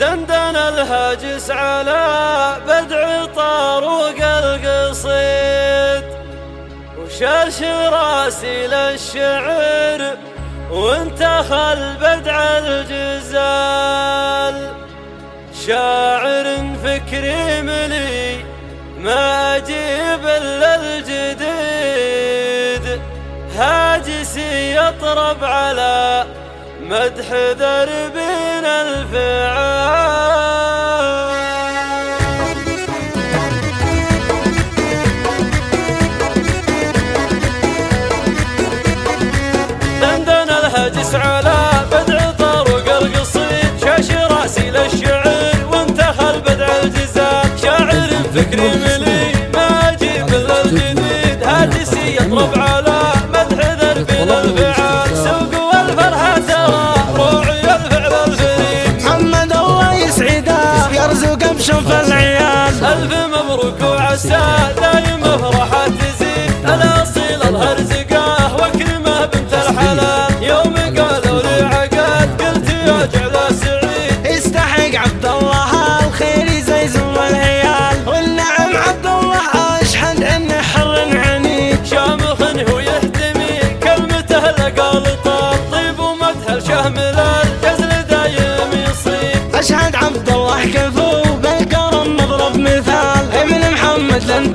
دندن الهاجس على بدع طاروق القصيد، وشاش راسي للشعر وانتخى البدع الجزال. شاعر فكري ملي ما أجيب إلا الجديد، هاجسي يطرب على مدح دربنا الفعال. دندن الهاجس على بدع طارق القصيد، شاش راسي للشعر وانتهى البدع الجزال. شاعر فكري ملي ما أجيب إلا الجديد، هاجسي يطرب على مدح دربنا الفعال. سوق والفرحة ترى روعي الفعل الفريد، محمد الله يسعده يرزق بشوف العيال. ألف مبروك وعسى دايم فرحة تزيد، الأصيل الهرزقاه وكرمه بنت الحلال. يوم قالوا لي عقد قلت يا جعل سعيد، يستحق عبد الله الخير يزيزم العيال. والنعم عبد الله اشهد انه حر عنيد، شامخ هو يهتمي كلمته لقال طاب، طيب ومدح شامل الجزل دايم يصيب. اشهد عبد الله كفو بالكرم نضرب مثال. ابن محمد لن